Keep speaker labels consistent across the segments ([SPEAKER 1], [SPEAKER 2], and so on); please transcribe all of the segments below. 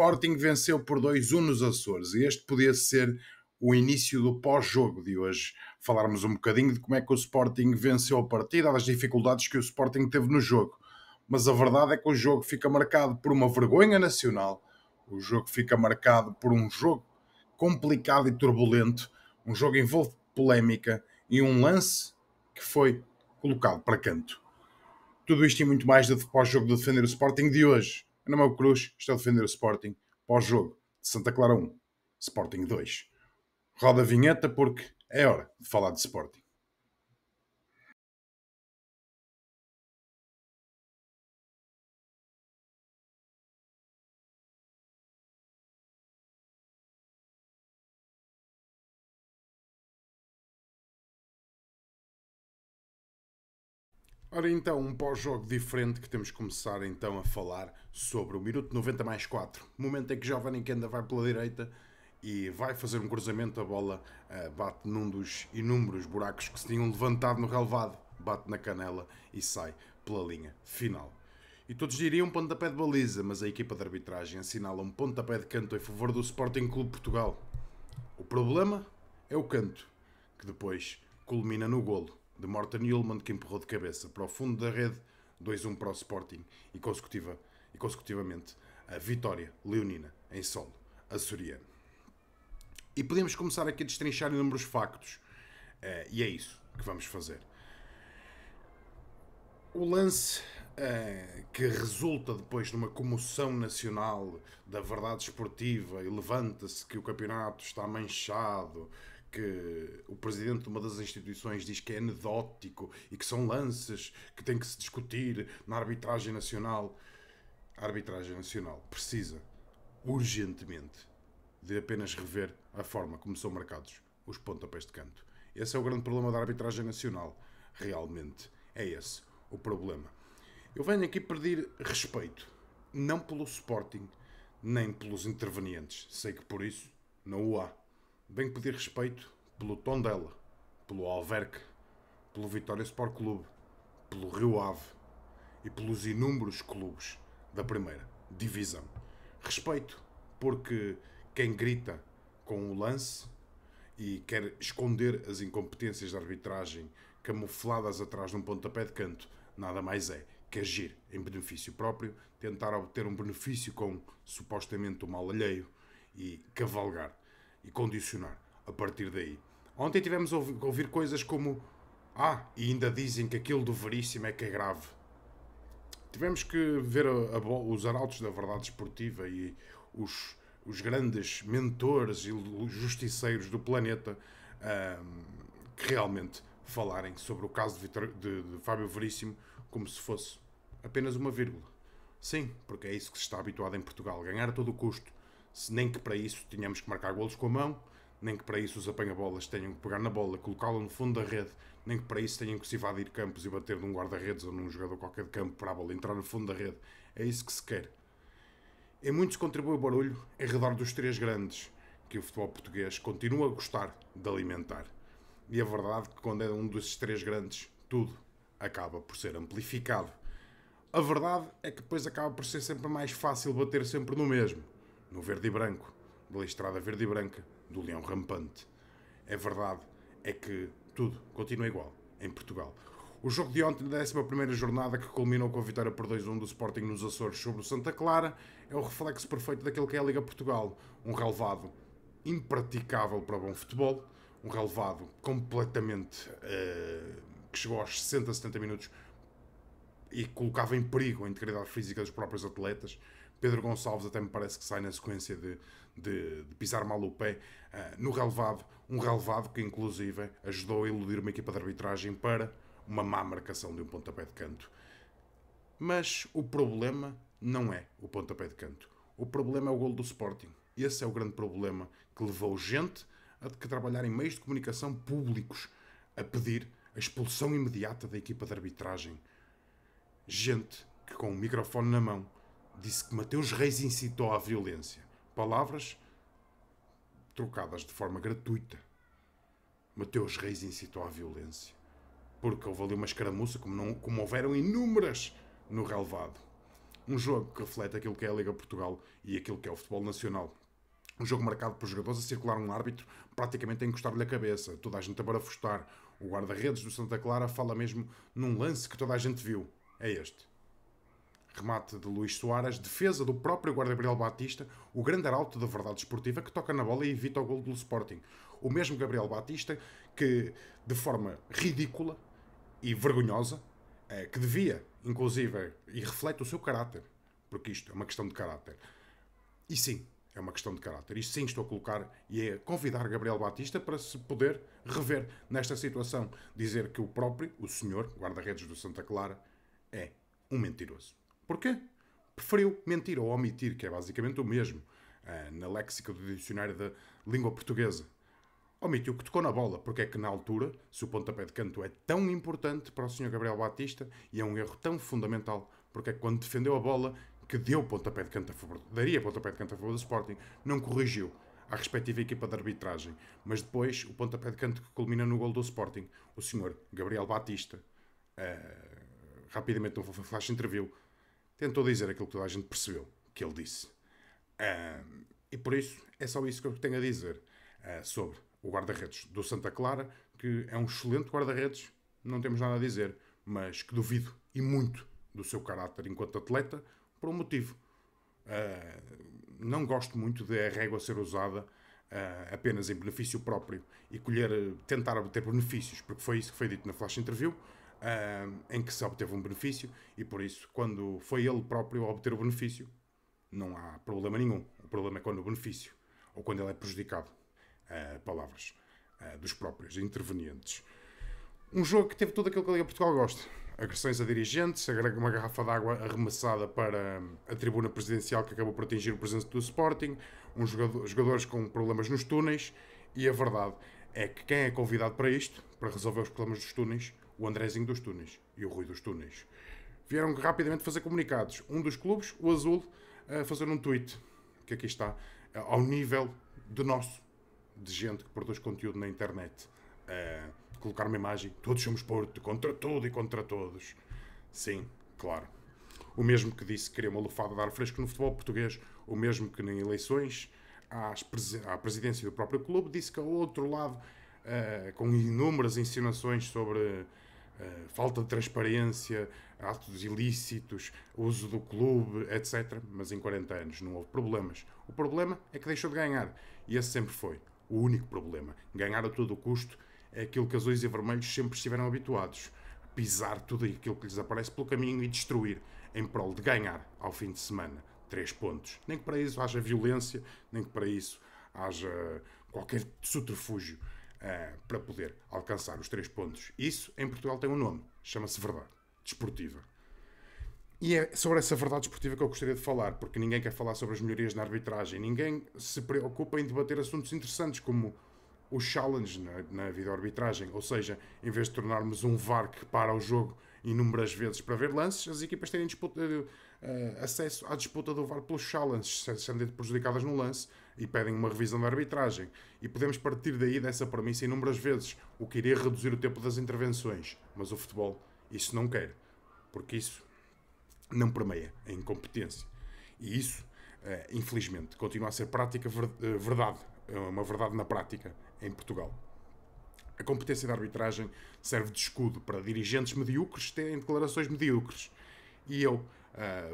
[SPEAKER 1] Sporting venceu por 2-1 nos Açores e este podia ser o início do pós-jogo de hoje. Falarmos um bocadinho de como é que o Sporting venceu a partida, das dificuldades que o Sporting teve no jogo. Mas a verdade é que o jogo fica marcado por uma vergonha nacional, o jogo fica marcado por um jogo complicado e turbulento, um jogo que envolve polémica e um lance que foi colocado para canto. Tudo isto e muito mais do pós-jogo do Defender o Sporting de hoje. Meu nome é o Cruz, estou a defender o Sporting. Pós-jogo de Santa Clara 1, Sporting 2. Roda a vinheta porque é hora de falar de Sporting. Ora então, um pós-jogo diferente que temos que começar então a falar sobre o minuto 90 mais 4. Momento em que Giovanni Kenda vai pela direita e vai fazer um cruzamento, a bola bate num dos inúmeros buracos que se tinham levantado no relevado, bate na canela e sai pela linha final. E todos diriam pontapé de baliza, mas a equipa de arbitragem assinala um pontapé de canto em favor do Sporting Clube Portugal. O problema é o canto, que depois culmina no golo de Morten Hjulmand, que empurrou de cabeça para o fundo da rede, 2-1 para o Sporting e consecutivamente a vitória leonina em solo açoriano. E podemos começar aqui a destrinchar inúmeros factos, e é isso que vamos fazer. O lance que resulta depois numa comoção nacional da verdade esportiva e levanta-se que o campeonato está manchado, que o presidente de uma das instituições diz que é anedótico e que são lances que tem que se discutir na arbitragem nacional. A arbitragem nacional precisa urgentemente de apenas rever a forma como são marcados os pontapés de canto. Esse é o grande problema da arbitragem nacional. Realmente é esse o problema. Eu venho aqui pedir respeito, não pelo Sporting, nem pelos intervenientes. Sei que por isso não o há. Venho pedir respeito pelo Tondela, pelo Alverque, pelo Vitória Sport Clube, pelo Rio Ave e pelos inúmeros clubes da primeira divisão. Respeito porque quem grita com o lance e quer esconder as incompetências da arbitragem camufladas atrás de um pontapé de canto, nada mais é que agir em benefício próprio, tentar obter um benefício com supostamente o mal alheio e cavalgar e condicionar a partir daí. Ontem tivemos a ouvir coisas como e ainda dizem que aquilo do Veríssimo é que é grave. Tivemos que ver os arautos da verdade esportiva e os grandes mentores e justiceiros do planeta que realmente falarem sobre o caso de Fábio Veríssimo como se fosse apenas uma vírgula. Sim, porque é isso que se está habituado em Portugal, ganhar a todo o custo. Nem que para isso tenhamos que marcar golos com a mão, nem que para isso os apanha-bolas tenham que pegar na bola, colocá-la no fundo da rede, nem que para isso tenham que se invadir campos e bater num guarda-redes ou num jogador qualquer de campo para a bola entrar no fundo da rede. É isso que se quer. Em muito se contribui o barulho em redor dos três grandes, que o futebol português continua a gostar de alimentar. E a verdade é que quando é um desses três grandes, tudo acaba por ser amplificado. A verdade é que depois acaba por ser sempre mais fácil bater sempre no mesmo, no verde e branco, da listrada verde e branca, do leão rampante. É verdade é que tudo continua igual em Portugal. O jogo de ontem, da 11ª jornada, que culminou com a vitória por 2-1 do Sporting nos Açores sobre o Santa Clara, é o reflexo perfeito daquilo que é a Liga Portugal. Um relevado impraticável para bom futebol, um relevado completamente que chegou aos 60, 70 minutos e colocava em perigo a integridade física dos próprios atletas. Pedro Gonçalves até me parece que sai na sequência de pisar mal o pé no relevado, um relevado que inclusive ajudou a iludir uma equipa de arbitragem para uma má marcação de um pontapé de canto. Mas o problema não é o pontapé de canto. O problema é o golo do Sporting. Esse é o grande problema que levou gente a que trabalhar em meios de comunicação públicos a pedir a expulsão imediata da equipa de arbitragem. Gente que com o microfone na mão disse que Mateus Reis incitou à violência. Palavras trocadas de forma gratuita. Mateus Reis incitou à violência. Porque houve ali uma escaramuça, como houveram inúmeras no relevado. Um jogo que reflete aquilo que é a Liga Portugal e aquilo que é o futebol nacional. Um jogo marcado por jogadores a circular um árbitro praticamente a encostar-lhe a cabeça. Toda a gente a barafustar. O guarda-redes do Santa Clara fala mesmo num lance que toda a gente viu. É este. Remate de Luís Soares, defesa do próprio guarda Gabriel Batista, o grande arauto da verdade esportiva que toca na bola e evita o golo do Sporting. O mesmo Gabriel Batista que, de forma ridícula e vergonhosa, que devia, inclusive, e reflete o seu caráter, porque isto é uma questão de caráter. E sim, é uma questão de caráter. Isto sim estou a colocar e é convidar Gabriel Batista para se poder rever nesta situação. Dizer que o próprio, o senhor, guarda-redes do Santa Clara, é um mentiroso. Porquê? Preferiu mentir ou omitir, que é basicamente o mesmo, na léxica do dicionário da língua portuguesa. Omitiu que tocou na bola, porque é que na altura, se o pontapé de canto é tão importante para o Sr. Gabriel Batista e é um erro tão fundamental, porque é que quando defendeu a bola, que deu pontapé de canto a favor, daria pontapé de canto a favor do Sporting, não corrigiu à respectiva equipa de arbitragem. Mas depois, o pontapé de canto que culmina no gol do Sporting, o Sr. Gabriel Batista, rapidamente no flash interview, tentou dizer aquilo que toda a gente percebeu que ele disse. E por isso, é só isso que eu tenho a dizer sobre o guarda-redes do Santa Clara, que é um excelente guarda-redes, não temos nada a dizer, mas que duvido e muito do seu caráter enquanto atleta, por um motivo. Não gosto muito de a régua ser usada apenas em benefício próprio e tentar obter benefícios, porque foi isso que foi dito na flash interview, em que se obteve um benefício, e por isso, quando foi ele próprio a obter o benefício, não há problema nenhum. O problema é quando o benefício, ou quando ele é prejudicado. Palavras dos próprios intervenientes. Um jogo que teve tudo aquilo que a Liga Portugal gosta. Agressões a dirigentes, uma garrafa de água arremessada para a tribuna presidencial que acabou por atingir o presidente do Sporting, jogadores com problemas nos túneis, e a verdade é que quem é convidado para isto, para resolver os problemas dos túneis, o Andrezinho dos túneis e o Rui dos túneis. Vieram rapidamente fazer comunicados. Um dos clubes, o Azul, a fazer um tweet, que aqui está, ao nível do nosso, de gente que produz conteúdo na internet, colocar uma imagem, todos somos Porto, contra tudo e contra todos. Sim, claro. O mesmo que disse que queria uma lufada de ar fresco no futebol português, o mesmo que em eleições à presidência do próprio clube, disse que ao outro lado, com inúmeras insinuações sobre falta de transparência, atos ilícitos, uso do clube, etc. Mas em 40 anos não houve problemas. O problema é que deixou de ganhar. E esse sempre foi o único problema. Ganhar a todo o custo é aquilo que azuis e vermelhos sempre estiveram habituados. Pisar tudo aquilo que lhes aparece pelo caminho e destruir em prol de ganhar ao fim de semana 3 pontos. Nem que para isso haja violência, nem que para isso haja qualquer subterfúgio para poder alcançar os 3 pontos. Isso em Portugal tem um nome, chama-se verdade desportiva. E é sobre essa verdade desportiva que eu gostaria de falar, porque ninguém quer falar sobre as melhorias na arbitragem, ninguém se preocupa em debater assuntos interessantes como o challenge na videoarbitragem, ou seja, em vez de tornarmos um VAR que para o jogo inúmeras vezes para ver lances, as equipas terem acesso à disputa do VAR pelos challenges, sendo prejudicadas no lance e pedem uma revisão da arbitragem. E podemos partir daí dessa premissa inúmeras vezes, o que iria reduzir o tempo das intervenções. Mas o futebol isso não quer, porque isso não permeia a incompetência. E isso, infelizmente, continua a ser prática verdade, uma verdade na prática em Portugal. A competência da arbitragem serve de escudo para dirigentes medíocres terem declarações medíocres. E eu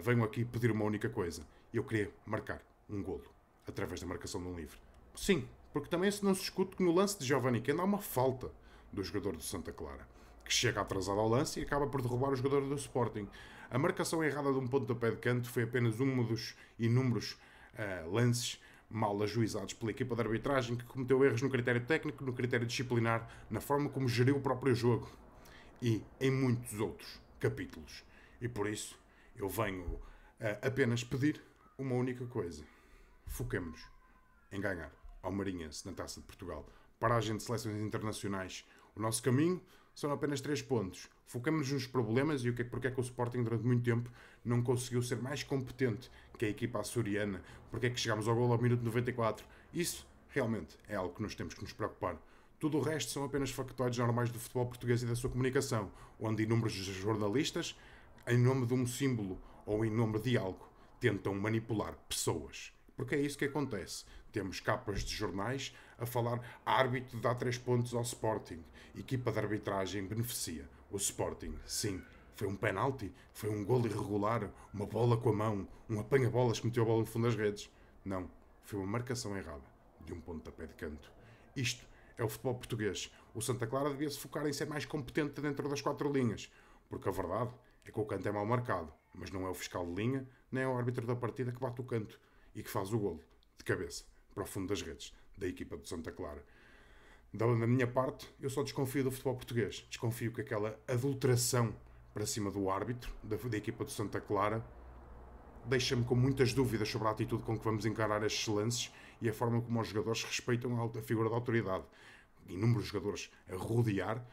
[SPEAKER 1] venho aqui pedir uma única coisa. Eu queria marcar um golo através da marcação de um livre. Sim, porque também se não se discute que no lance de Giovanni Kenda há uma falta do jogador do Santa Clara, que chega atrasado ao lance e acaba por derrubar o jogador do Sporting. A marcação errada de um pontapé de canto foi apenas um dos inúmeros lances mal ajuizados pela equipa de arbitragem, que cometeu erros no critério técnico, no critério disciplinar, na forma como geriu o próprio jogo e em muitos outros capítulos. E por isso eu venho apenas pedir uma única coisa. Foquemos-nos em ganhar ao Marinhense na Taça de Portugal. Paragem de seleções internacionais. O nosso caminho são apenas 3 pontos. Focamos nos problemas e porque é que o Sporting durante muito tempo não conseguiu ser mais competente que a equipa açoriana, porque é que chegámos ao golo ao minuto 94. Isso realmente é algo que nós temos que nos preocupar. Tudo o resto são apenas factoides normais do futebol português e da sua comunicação, onde inúmeros jornalistas, em nome de um símbolo ou em nome de algo, tentam manipular pessoas. Porque é isso que acontece. Temos capas de jornais a falar árbitro dá 3 pontos ao Sporting. Equipa de arbitragem beneficia. O Sporting, sim. Foi um penalti? Foi um golo irregular? Uma bola com a mão? Um apanha-bolas que meteu a bola no fundo das redes? Não. Foi uma marcação errada de um pontapé de canto. Isto é o futebol português. O Santa Clara devia se focar em ser mais competente dentro das 4 linhas. Porque a verdade é que o canto é mal marcado. Mas não é o fiscal de linha, nem é o árbitro da partida que bate o canto e que faz o golo de cabeça para o fundo das redes da equipa do Santa Clara. Da minha parte, eu só desconfio do futebol português. Desconfio que aquela adulteração para cima do árbitro da equipa do Santa Clara deixa-me com muitas dúvidas sobre a atitude com que vamos encarar estes lances e a forma como os jogadores respeitam a figura da autoridade. Inúmeros jogadores a rodear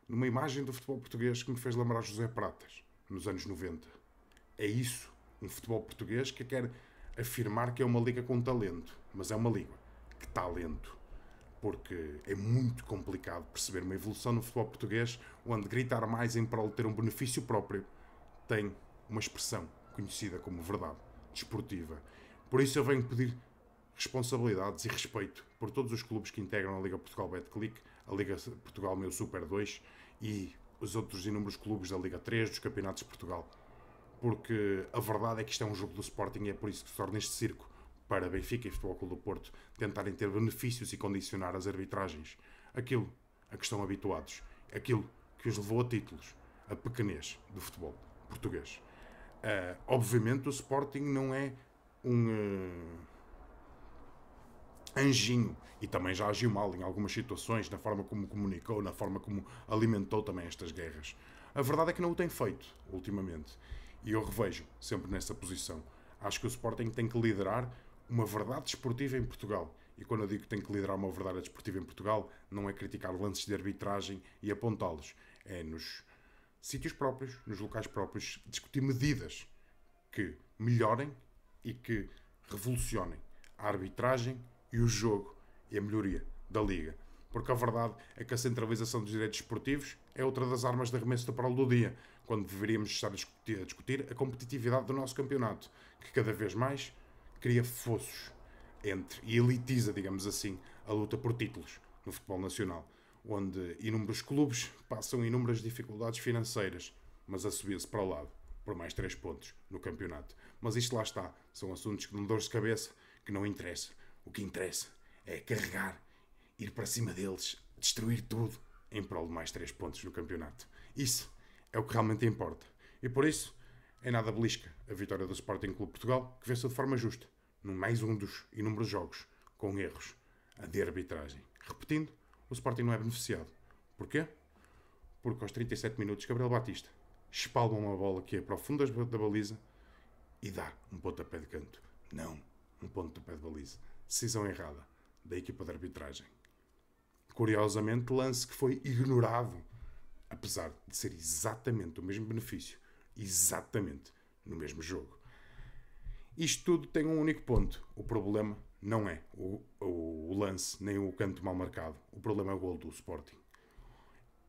[SPEAKER 1] numa imagem do futebol português que me fez lembrar José Pratas, nos anos 90. É isso, um futebol português que quer afirmar que é uma liga com talento, mas é uma liga que está lento. Porque é muito complicado perceber uma evolução no futebol português onde gritar mais em prol de ter um benefício próprio tem uma expressão conhecida como verdade desportiva. Por isso eu venho pedir responsabilidades e respeito por todos os clubes que integram a Liga Portugal Betclic, a Liga Portugal Meu Super 2 e os outros inúmeros clubes da Liga 3, dos Campeonatos de Portugal. Porque a verdade é que isto é um jogo do Sporting e é por isso que se torna este circo para Benfica e Futebol Clube do Porto tentarem ter benefícios e condicionar as arbitragens. Aquilo a que estão habituados. Aquilo que os levou a títulos. A pequenez do futebol português. Obviamente o Sporting não é um anjinho e também já agiu mal em algumas situações, na forma como comunicou, na forma como alimentou também estas guerras. A verdade é que não o tem feito ultimamente e eu revejo sempre nessa posição. Acho que o Sporting tem que liderar uma verdade desportiva em Portugal. E quando eu digo que tem que liderar uma verdade desportiva em Portugal, não é criticar lances de arbitragem e apontá-los. É nos sítios próprios, nos locais próprios, discutir medidas que melhorem e que revolucionem a arbitragem e o jogo e a melhoria da Liga. Porque a verdade é que a centralização dos direitos esportivos é outra das armas de arremesso da prol do dia, quando deveríamos estar a discutir a competitividade do nosso campeonato, que cada vez mais cria fossos entre e elitiza, digamos assim, a luta por títulos no futebol nacional, onde inúmeros clubes passam inúmeras dificuldades financeiras, mas a subir-se para o lado por mais 3 pontos no campeonato. Mas isto lá está, são assuntos que dão dores de cabeça, que não interessa. O que interessa é carregar, ir para cima deles, destruir tudo em prol de mais 3 pontos no campeonato. Isso é o que realmente importa. E por isso, é nada belisca a vitória do Sporting Clube Portugal, que venceu de forma justa, num mais um dos inúmeros jogos, com erros de arbitragem. Repetindo, o Sporting não é beneficiado. Porquê? Porque aos 37 minutos, Gabriel Batista espalma uma bola que é para o fundo da baliza e dá um pontapé de canto. Não, um pontapé de baliza. Decisão errada da equipa de arbitragem. Curiosamente, lance que foi ignorado, apesar de ser exatamente o mesmo benefício, exatamente no mesmo jogo. Isto tudo tem um único ponto. O problema não é o lance, nem o canto mal marcado. O problema é o golo do Sporting.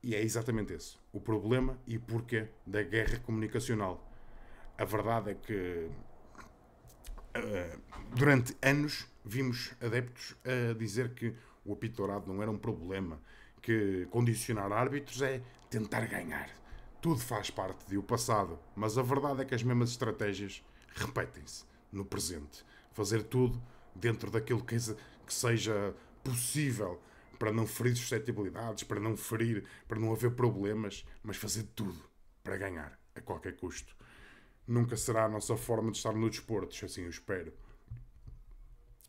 [SPEAKER 1] E é exatamente esse. O problema e o porquê da guerra comunicacional. A verdade é que durante anos vimos adeptos a dizer que o apito dourado não era um problema, que condicionar árbitros é tentar ganhar. Tudo faz parte do passado, mas a verdade é que as mesmas estratégias repetem-se no presente. Fazer tudo dentro daquilo que seja possível para não ferir suscetibilidades, para não haver problemas, mas fazer tudo para ganhar a qualquer custo. Nunca será a nossa forma de estar no desporto, assim eu espero.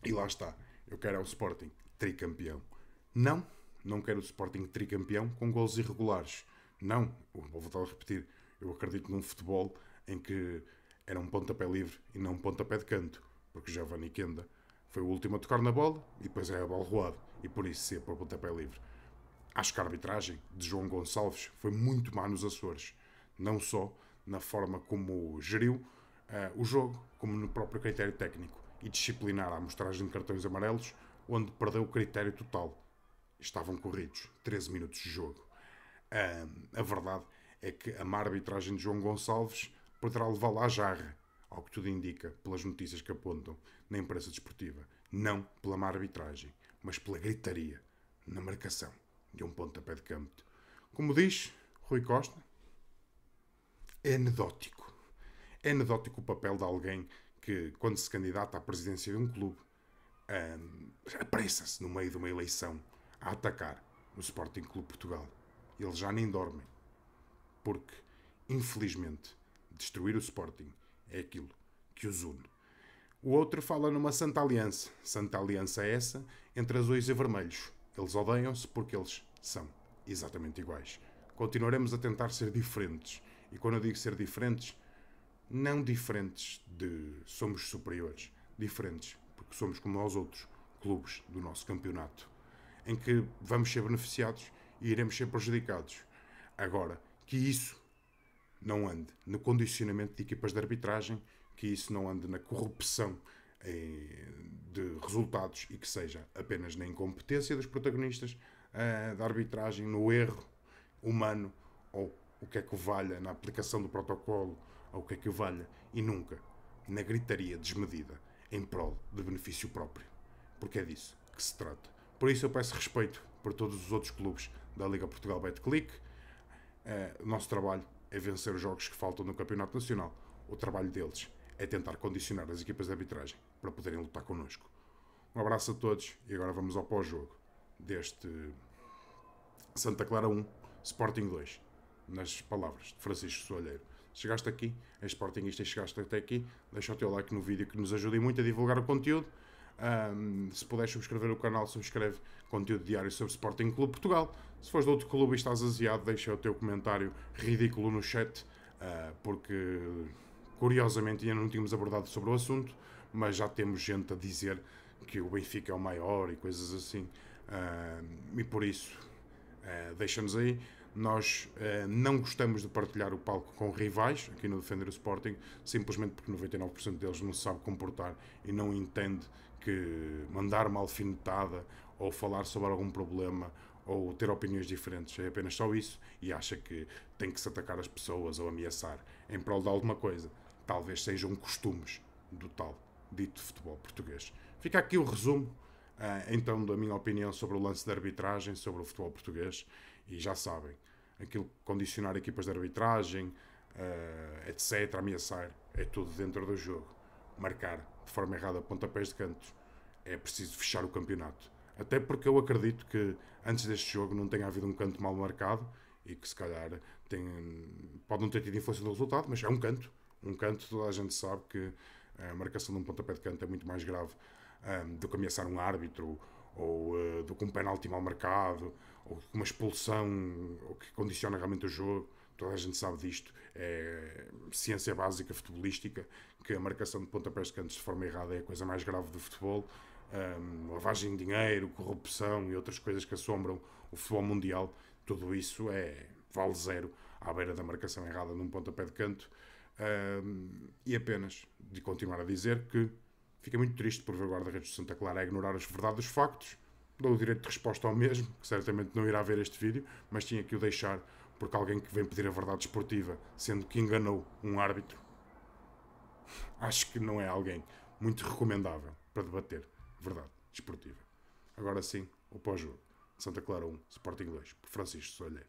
[SPEAKER 1] E lá está. Eu quero o Sporting tricampeão. Não quero o Sporting tricampeão com golos irregulares. Não, vou voltar a repetir. Eu acredito num futebol em que era um pontapé livre e não um pontapé de canto. Porque Giovanni Kenda foi o último a tocar na bola e depois é a bola roada. E por isso ser para o pontapé livre. Acho que a arbitragem de João Gonçalves foi muito má nos Açores. Não só na forma como geriu o jogo, como no próprio critério técnico e disciplinar a amostragem de cartões amarelos, onde perdeu o critério total. Estavam corridos 13 minutos de jogo. A verdade é que a má arbitragem de João Gonçalves poderá levá-lo à jarra ao que tudo indica pelas notícias que apontam na imprensa desportiva, não pela má arbitragem, mas pela gritaria na marcação de um pontapé de canto. Como diz Rui Costa, é anedótico. É anedótico o papel de alguém que, quando se candidata à presidência de um clube, apressa-se no meio de uma eleição a atacar o Sporting Clube Portugal. Eles já nem dormem. Porque, infelizmente, destruir o Sporting é aquilo que os une. O outro fala numa Santa Aliança. Santa Aliança é essa entre azuis e vermelhos. Eles odeiam-se porque eles são exatamente iguais. Continuaremos a tentar ser diferentes. E quando eu digo ser diferentes, não diferentes de somos superiores. Diferentes porque somos como aos outros clubes do nosso campeonato, em que vamos ser beneficiados e iremos ser prejudicados. Agora, que isso não ande no condicionamento de equipas de arbitragem, que isso não ande na corrupção de resultados e que seja apenas na incompetência dos protagonistas da arbitragem, no erro humano, ou o que é que o valha na aplicação do protocolo, ou o que é que o valha, e nunca na gritaria desmedida em prol de benefício próprio. Porque é disso que se trata. Por isso eu peço respeito por todos os outros clubes da Liga Portugal Betclic. O nosso trabalho é vencer os jogos que faltam no Campeonato Nacional. O trabalho deles é tentar condicionar as equipas de arbitragem para poderem lutar connosco. Um abraço a todos e agora vamos ao pós-jogo deste Santa Clara 1, Sporting 2. Nas palavras de Francisco Soalheiro. Chegaste aqui, és sportinguista e chegaste até aqui, deixa o teu like no vídeo que nos ajuda muito a divulgar o conteúdo. Se puderes subscrever o canal, subscreve conteúdo diário sobre Sporting Clube Portugal. Se fores de outro clube e estás aziado, deixa o teu comentário ridículo no chat, porque curiosamente ainda não tínhamos abordado sobre o assunto, mas já temos gente a dizer que o Benfica é o maior e coisas assim, e por isso deixa-nos aí. Nós não gostamos de partilhar o palco com rivais aqui no Defender o Sporting, simplesmente porque 99% deles não se sabe comportar e não entende que mandar uma alfinetada ou falar sobre algum problema ou ter opiniões diferentes é apenas só isso, e acha que tem que se atacar as pessoas ou ameaçar em prol de alguma coisa. Talvez sejam costumes do tal dito futebol português. Fica aqui o resumo então da minha opinião sobre o lance de arbitragem, sobre o futebol português. E já sabem, aquilo que condicionar equipas de arbitragem, etc., ameaçar, é tudo dentro do jogo. Marcar de forma errada pontapés de cantos, é preciso fechar o campeonato. Até porque eu acredito que antes deste jogo não tenha havido um canto mal marcado e que se calhar pode não ter tido influência no resultado, mas é um canto. Um canto, toda a gente sabe que a marcação de um pontapé de canto é muito mais grave do que ameaçar um árbitro, ou do que um penalti mal marcado, ou uma expulsão, ou que condiciona realmente o jogo. Toda a gente sabe disto. É ciência básica futebolística que a marcação de pontapés de cantos de forma errada é a coisa mais grave do futebol. Lavagem de dinheiro, corrupção e outras coisas que assombram o futebol mundial. Tudo isso vale zero à beira da marcação errada num pontapé de canto. E apenas de continuar a dizer que fica muito triste por ver o guarda-redes de Santa Clara a ignorar as verdades dos factos. Dou o direito de resposta ao mesmo, que certamente não irá ver este vídeo, mas tinha que o deixar porque alguém que vem pedir a verdade esportiva, sendo que enganou um árbitro, acho que não é alguém muito recomendável para debater verdade esportiva. Agora sim, o pós-jogo. Santa Clara 1, Sporting 2, por Francisco Soalheiro.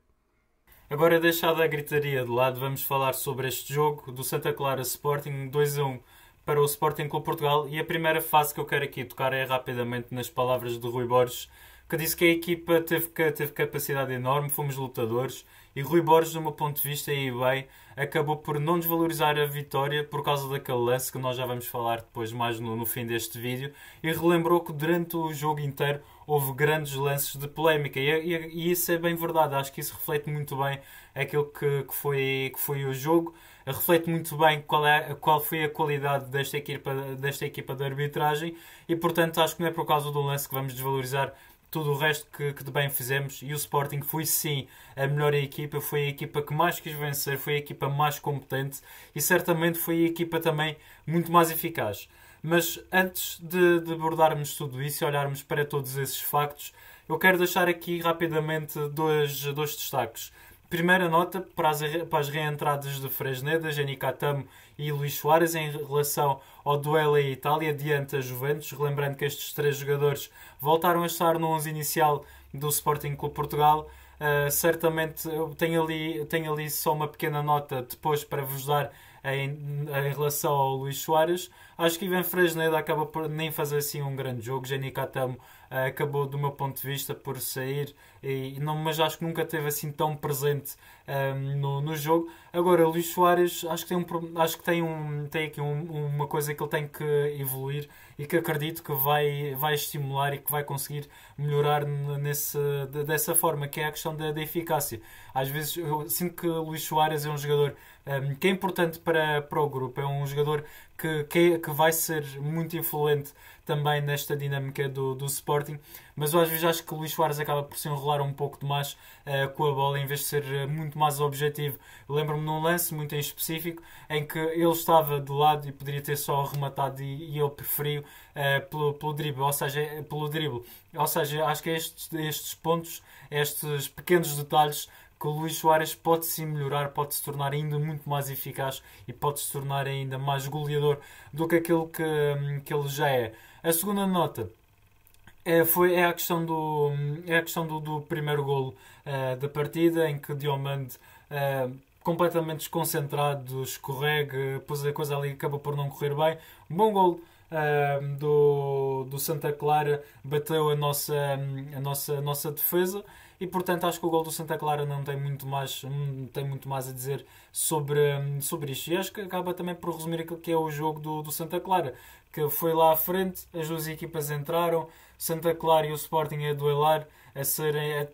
[SPEAKER 2] Agora, deixada a gritaria de lado, vamos falar sobre este jogo do Santa Clara Sporting 2-1 para o Sporting Clube Portugal, e a primeira fase que eu quero aqui tocar é rapidamente nas palavras de Rui Borges, que disse que a equipa teve capacidade enorme, fomos lutadores, e Rui Borges, do meu ponto de vista, e bem, acabou por não desvalorizar a vitória por causa daquele lance que nós já vamos falar depois mais no fim deste vídeo, e relembrou que durante o jogo inteiro houve grandes lances de polémica, e isso é bem verdade. Acho que isso reflete muito bem aquilo que foi o jogo, reflete muito bem qual foi a qualidade desta equipa de arbitragem, e portanto acho que não é por causa do lance que vamos desvalorizar tudo o resto que de bem fizemos. E o Sporting foi sim a melhor equipa, foi a equipa que mais quis vencer, foi a equipa mais competente e certamente foi a equipa também muito mais eficaz. Mas antes de abordarmos tudo isso e olharmos para todos esses factos, eu quero deixar aqui rapidamente dois destaques. Primeira nota para as reentradas de Fresneda, Jenny Catamo e Luís Soares em relação ao duelo em Itália diante da Juventus. Relembrando que estes três jogadores voltaram a estar no 11 inicial do Sporting Clube Portugal. Certamente eu tenho ali só uma pequena nota depois para vos dar em relação ao Luís Soares. Acho que Ivan Fresneda acaba por nem fazer assim um grande jogo. Jenny Catamo acabou, do meu ponto de vista, por sair, mas acho que nunca esteve assim tão presente no jogo. Agora, Luís Soares, acho que tem aqui uma coisa que ele tem que evoluir e que acredito que vai estimular e que vai conseguir melhorar dessa forma, que é a questão da eficácia. Às vezes eu sinto que o Luís Soares é um jogador que é importante para o grupo, é um jogador que vai ser muito influente também nesta dinâmica do Sporting, mas eu às vezes acho que o Luís Soares acaba por se enrolar um pouco demais com a bola em vez de ser muito mais objetivo. Lembro-me de um lance muito em específico em que ele estava de lado e poderia ter só rematado e eu preferi pelo drible, ou seja, acho que estes pontos, estes pequenos detalhes que o Luís Soares pode sim melhorar, pode se tornar ainda muito mais eficaz e pode se tornar ainda mais goleador do que aquilo que ele já é. A segunda nota é a questão do primeiro golo da partida, em que Diomande, completamente desconcentrado, escorrega, depois a coisa ali acaba por não correr bem. Um bom golo do Santa Clara, bateu a nossa defesa. E portanto acho que o gol do Santa Clara não tem muito mais a dizer sobre isto. E acho que acaba também por resumir aquilo que é o jogo do Santa Clara, que foi lá à frente, as duas equipas entraram, Santa Clara e o Sporting a duelar, a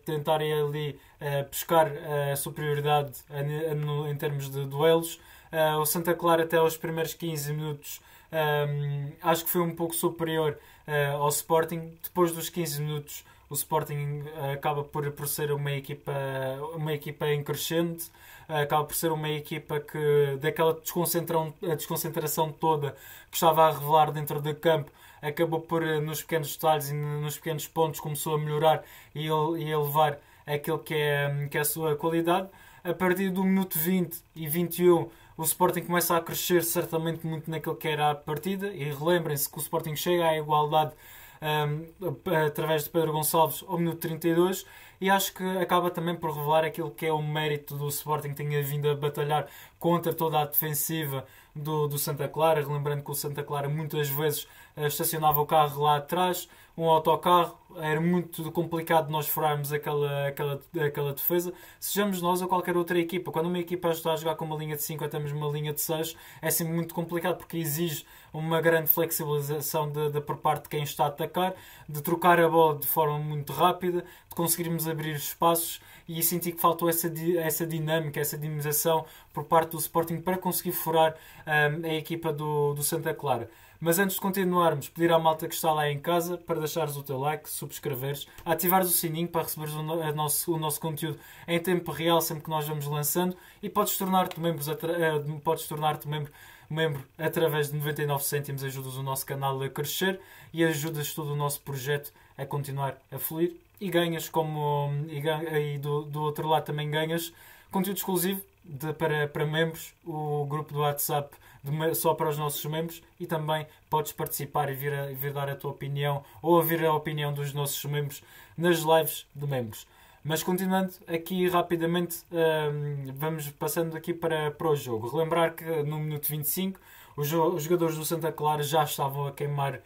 [SPEAKER 2] tentarem ali buscar a superioridade em termos de duelos. O Santa Clara até aos primeiros 15 minutos acho que foi um pouco superior ao Sporting. Depois dos 15 minutos o Sporting acaba por ser uma equipa em crescente, acaba por ser uma equipa que, daquela desconcentração toda que estava a revelar dentro do campo, acabou por, nos pequenos detalhes e nos pequenos pontos, começou a melhorar e a elevar aquilo que é a sua qualidade. A partir do minuto 20 e 21, o Sporting começa a crescer certamente muito naquilo que era a partida, e relembrem-se que o Sporting chega à igualdade através de Pedro Gonçalves ao minuto 32, e acho que acaba também por revelar aquilo que é o mérito do Sporting, que tinha vindo a batalhar contra toda a defensiva do Santa Clara. Relembrando que o Santa Clara muitas vezes estacionava o carro lá atrás, um autocarro, era muito complicado nós furarmos aquela defesa, sejamos nós ou qualquer outra equipa. Quando uma equipa está a jogar com uma linha de 5 ou temos uma linha de 6, é sempre muito complicado, porque exige uma grande flexibilização por parte de quem está a atacar, de trocar a bola de forma muito rápida, de conseguirmos abrir espaços, e senti que faltou essa dinâmica, essa dinamização por parte do Sporting para conseguir furar a equipa do Santa Clara. Mas antes de continuarmos, pedir à malta que está lá em casa para deixares o teu like, subscreveres, ativares o sininho para receberes o nosso conteúdo em tempo real sempre que nós vamos lançando, e podes tornar-te membro através de 99 cêntimos. Ajudas o nosso canal a crescer e ajudas todo o nosso projeto a continuar a fluir, e ganhas e do outro lado também ganhas conteúdo exclusivo para membros, o grupo do WhatsApp só para os nossos membros, e também podes participar e vir dar a tua opinião ou ouvir a opinião dos nossos membros nas lives de membros. Mas continuando aqui rapidamente, vamos passando aqui para o jogo. Relembrar que no minuto 25 os jogadores do Santa Clara já estavam a queimar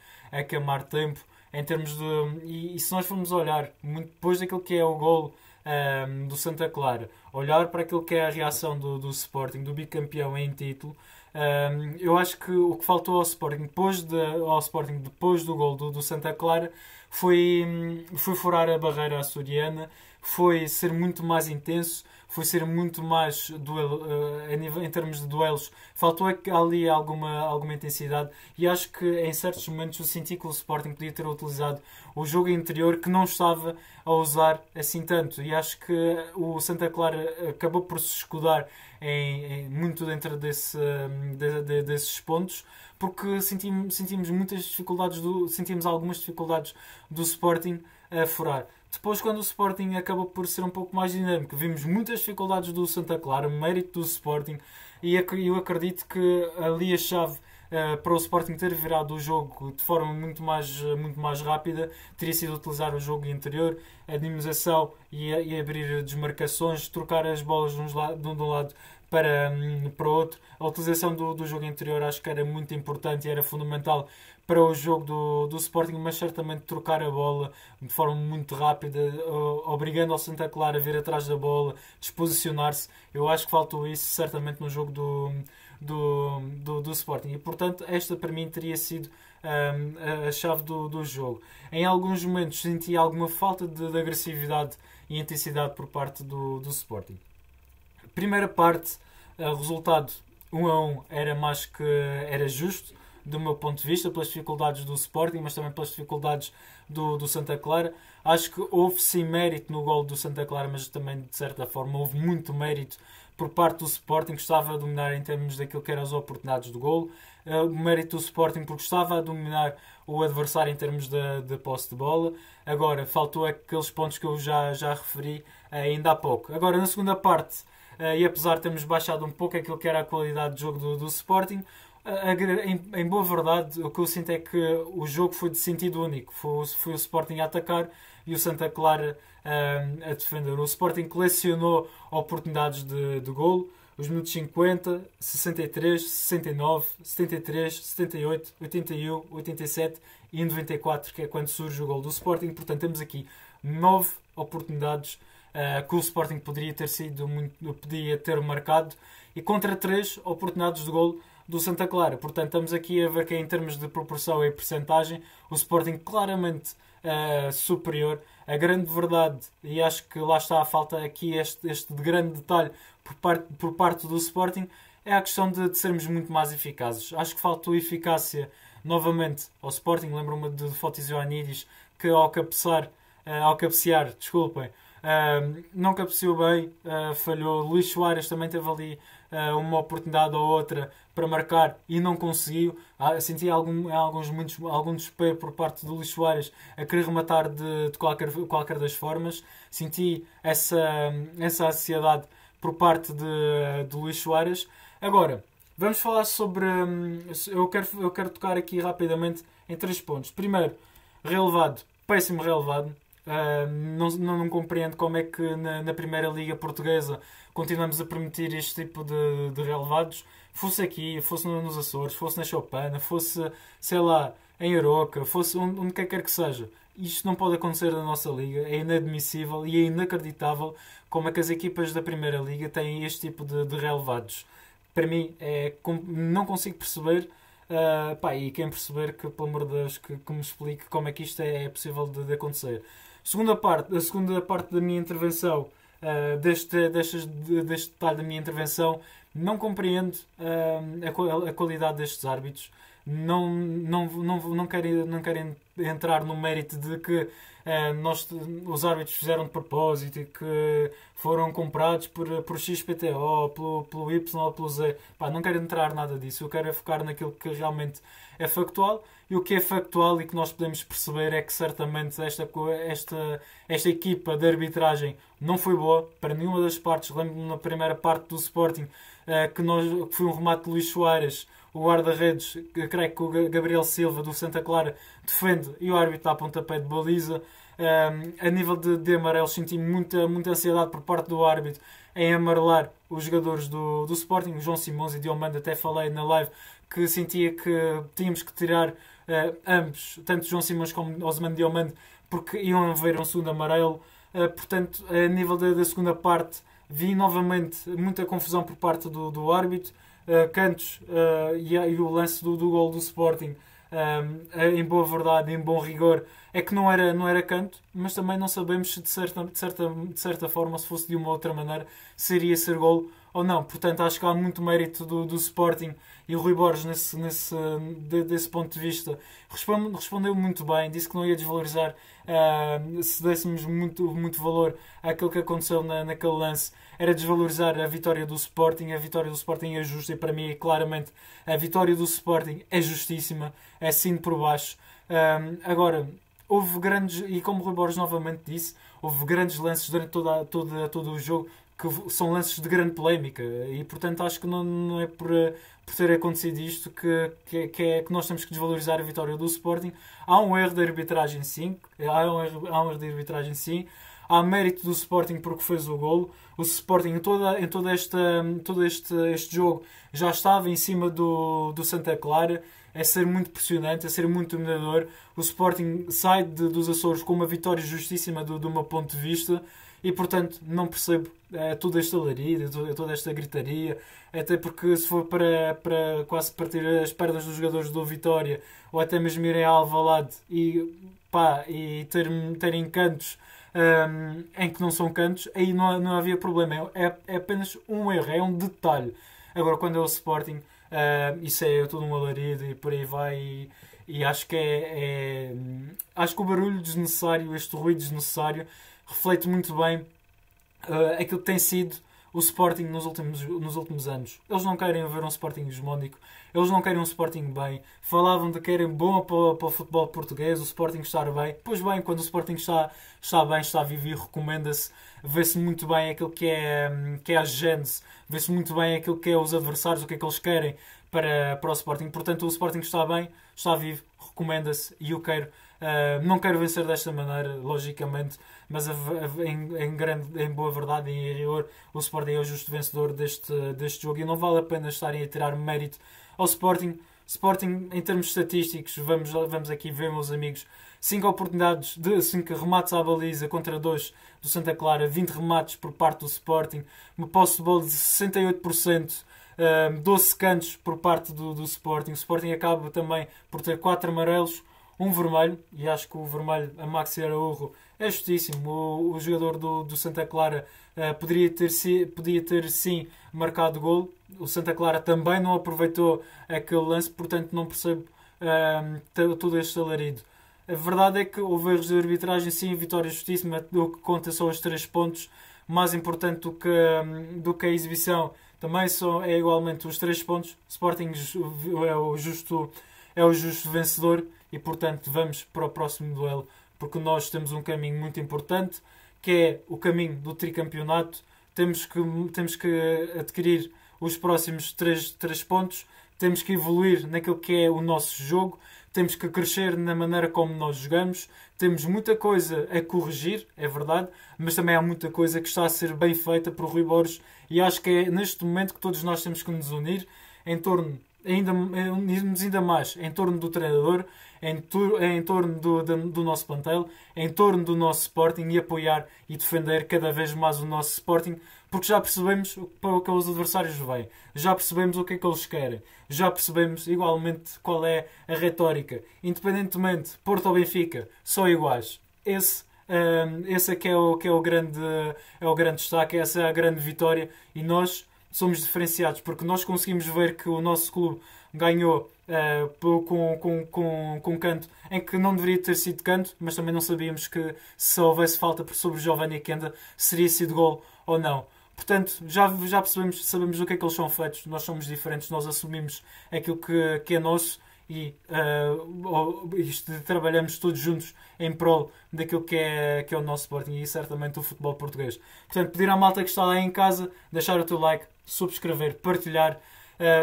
[SPEAKER 2] tempo em termos de... E se nós formos olhar muito depois daquilo que é o golo do Santa Clara, olhar para aquilo que é a reação do Sporting, do bicampeão em título, eu acho que o que faltou ao Sporting depois do gol do Santa Clara foi furar a barreira açoriana, foi ser muito mais intenso, foi ser muito mais em termos de duelos. Faltou ali alguma intensidade, e acho que em certos momentos eu senti que o Sporting podia ter utilizado o jogo interior, que não estava a usar assim tanto, e acho que o Santa Clara acabou por se escudar muito dentro desses pontos, porque sentimos algumas dificuldades do Sporting a furar. Depois, quando o Sporting acabou por ser um pouco mais dinâmico, vimos muitas dificuldades do Santa Clara, mérito do Sporting, e eu acredito que ali a chave para o Sporting ter virado o jogo de forma muito mais rápida teria sido utilizar o jogo interior, a dinamização e abrir desmarcações, trocar as bolas de um lado para o outro. A utilização do jogo interior acho que era muito importante e era fundamental para o jogo do Sporting, mas certamente trocar a bola de forma muito rápida, obrigando ao Santa Clara a vir atrás da bola, disposicionar-se. Eu acho que faltou isso certamente no jogo do Sporting. E portanto, esta para mim teria sido a chave do jogo. Em alguns momentos senti alguma falta de agressividade e intensidade por parte do Sporting. Primeira parte, resultado 1-1 era mais que era justo do meu ponto de vista, pelas dificuldades do Sporting, mas também pelas dificuldades do Santa Clara. Acho que houve sim mérito no gol do Santa Clara, mas também de certa forma houve muito mérito por parte do Sporting, que estava a dominar em termos daquilo que eram as oportunidades de gol. O mérito do Sporting porque estava a dominar o adversário em termos de posse de bola. Agora, faltou aqueles pontos que eu já referi ainda há pouco. Agora, na segunda parte, e apesar de termos baixado um pouco aquilo que era a qualidade de jogo do Sporting, em boa verdade, o que eu sinto é que o jogo foi de sentido único. Foi o Sporting a atacar e o Santa Clara a defender. O Sporting colecionou oportunidades de golo. Os minutos 50, 63, 69, 73, 78, 81, 87 e 94, que é quando surge o golo do Sporting. Portanto, temos aqui 9 oportunidades que o Sporting poderia ter marcado, e contra 3 oportunidades de golo do Santa Clara. Portanto, estamos aqui a ver que em termos de proporção e percentagem, o Sporting claramente superior. A grande verdade, e acho que lá está a falta aqui este grande detalhe por parte do Sporting, é a questão de sermos muito mais eficazes. Acho que faltou eficácia novamente ao Sporting. Lembro-me de Fotis Ioannidis, que ao cabecear, desculpem, não cabeceou bem, falhou. Luís Soares também teve ali uma oportunidade ou outra para marcar e não conseguiu. Senti algum desespero por parte do Luís Soares a querer rematar de qualquer das formas. Senti essa ansiedade por parte de Luís Soares. Agora, vamos falar sobre... Eu quero tocar aqui rapidamente em 3 pontos. Primeiro, relevado, péssimo relevado. Não compreendo como é que na Primeira Liga Portuguesa continuamos a permitir este tipo de relevados. Fosse aqui, fosse nos Açores, fosse na Choupana, fosse, sei lá, em Aroca, fosse onde quer que seja. Isto não pode acontecer na nossa Liga. É inadmissível e é inacreditável como é que as equipas da Primeira Liga têm este tipo de relevados. Para mim, não consigo perceber. E quem perceber, que pelo amor de Deus, que me explique como é que isto é possível de acontecer. A segunda parte da minha intervenção, deste detalhe da minha intervenção, não compreendo a qualidade destes árbitros. Não querem entrar no mérito de que os árbitros fizeram de propósito e que foram comprados por XPTO, pelo Y ou pelo Z. Não quero entrar nada disso. Eu quero focar naquilo que realmente é factual, e o que é factual e que nós podemos perceber é que certamente esta equipa de arbitragem não foi boa para nenhuma das partes. Lembro-me na primeira parte do Sporting que foi um remate de Luís Soares, o guarda-redes, creio que o Gabriel Silva do Santa Clara defende e o árbitro dá pontapé de baliza. A nível de amarelos, senti muita ansiedade por parte do árbitro em amarelar os jogadores do Sporting, João Simões e Diomande. Até falei na live que sentia que tínhamos que tirar ambos, tanto João Simões como Osman Diomande, porque iam haver um segundo amarelo. Portanto, a nível da segunda parte, vi novamente muita confusão por parte do árbitro. Cantos e o lance do gol do Sporting, em boa verdade, em bom rigor, é que não era canto, mas também não sabemos se de certa forma, se fosse de uma outra maneira, seria ser gol ou não. Portanto, acho que há muito mérito do Sporting, e o Rui Borges desse ponto de vista respondeu muito bem. Disse que não ia desvalorizar se dessemos muito valor àquilo que aconteceu naquele lance. Era desvalorizar a vitória do Sporting. A vitória do Sporting é justa, e para mim, claramente, a vitória do Sporting é justíssima, é sim por baixo. Agora, houve grandes, e como o Rui Borges novamente disse, houve grandes lances durante todo o jogo que são lances de grande polémica e portanto acho que não é por ter acontecido isto que nós temos que desvalorizar a vitória do Sporting. Há um erro de arbitragem sim, há mérito do Sporting porque fez o golo. O Sporting em todo este jogo já estava em cima do Santa Clara, a ser muito pressionante, a ser muito dominador. O Sporting sai dos Açores com uma vitória justíssima do meu ponto de vista e portanto não percebo toda esta alarido, toda esta gritaria, até porque se for para quase partir as pernas dos jogadores do Vitória ou até mesmo irem a Alvalade e terem cantos em que não são cantos, aí não havia problema. É apenas um erro, é um detalhe. Agora, quando é o Sporting, isso é todo um alarido e por aí vai. E acho que acho que o barulho desnecessário, este ruído desnecessário, reflete muito bem aquilo que tem sido o Sporting nos últimos anos. Eles não querem ver um Sporting hegemónico, eles não querem um Sporting bem. Falavam de que era bom para o futebol português, o Sporting estar bem. Pois bem, quando o Sporting está bem, está vivo e recomenda-se, vê-se muito bem aquilo que é a gênese, vê-se muito bem aquilo que é os adversários, o que é que eles querem para o Sporting. Portanto, o Sporting está bem, está vivo, recomenda-se e eu quero. Não quero vencer desta maneira, logicamente, mas em boa verdade e em rigor, o Sporting é o justo vencedor deste jogo e não vale a pena estarem a tirar mérito ao Sporting. Sporting, em termos estatísticos, vamos aqui ver, meus amigos, 5 oportunidades de 5 remates à baliza contra 2 do Santa Clara, 20 remates por parte do Sporting, uma posse de bola de 68%, 12 cantos por parte do Sporting. O Sporting acaba também por ter 4 amarelos, um vermelho, e acho que o vermelho a Maxi Araújo é justíssimo. O jogador do Santa Clara podia ter sim marcado golo. O Santa Clara também não aproveitou aquele lance, portanto não percebo todo este alarido. A verdade é que houve erros de arbitragem, sim, vitória justíssima, o que conta são os 3 pontos. Mais importante do que a exibição também é igualmente os 3 pontos. O Sporting é o justo vencedor e portanto vamos para o próximo duelo, porque nós temos um caminho muito importante, que é o caminho do tricampeonato. Temos que adquirir os próximos 3 pontos, temos que evoluir naquilo que é o nosso jogo, temos que crescer na maneira como nós jogamos, temos muita coisa a corrigir, é verdade, mas também há muita coisa que está a ser bem feita por Rui Borges e acho que é neste momento que todos nós temos que nos unir em torno, ainda mais, em torno do treinador, em torno do nosso plantel, em torno do nosso Sporting e apoiar e defender cada vez mais o nosso Sporting, porque já percebemos para o que os adversários vêm, já percebemos o que é que eles querem, já percebemos igualmente qual é a retórica. Independentemente, Porto ou Benfica, são iguais. Esse é que é o grande destaque, essa é a grande vitória e nós somos diferenciados porque nós conseguimos ver que o nosso clube ganhou com canto em que não deveria ter sido canto, mas também não sabíamos que se houvesse falta sobre Giovanni Kenda seria sido gol ou não. Portanto, já sabemos o que é que eles são feitos, nós somos diferentes, nós assumimos aquilo que é nosso e trabalhamos todos juntos em prol daquilo que é o nosso Sporting e certamente o futebol português. Portanto, pedir à malta que está lá em casa, deixar o teu like, subscrever, partilhar,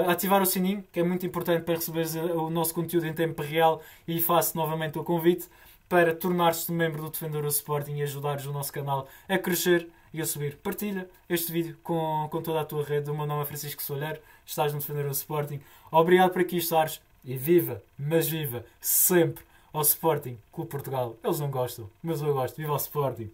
[SPEAKER 2] ativar o sininho, que é muito importante para receberes o nosso conteúdo em tempo real e faço novamente o convite para tornar-te membro do Defender o Sporting e ajudares o nosso canal a crescer e a subir. Partilha este vídeo com toda a tua rede. O meu nome é Francisco Solheiro, estás no Defender o Sporting. Obrigado por aqui estares e viva, mas viva sempre ao Sporting Clube Portugal. Eles não gostam, mas eu gosto. Viva o Sporting!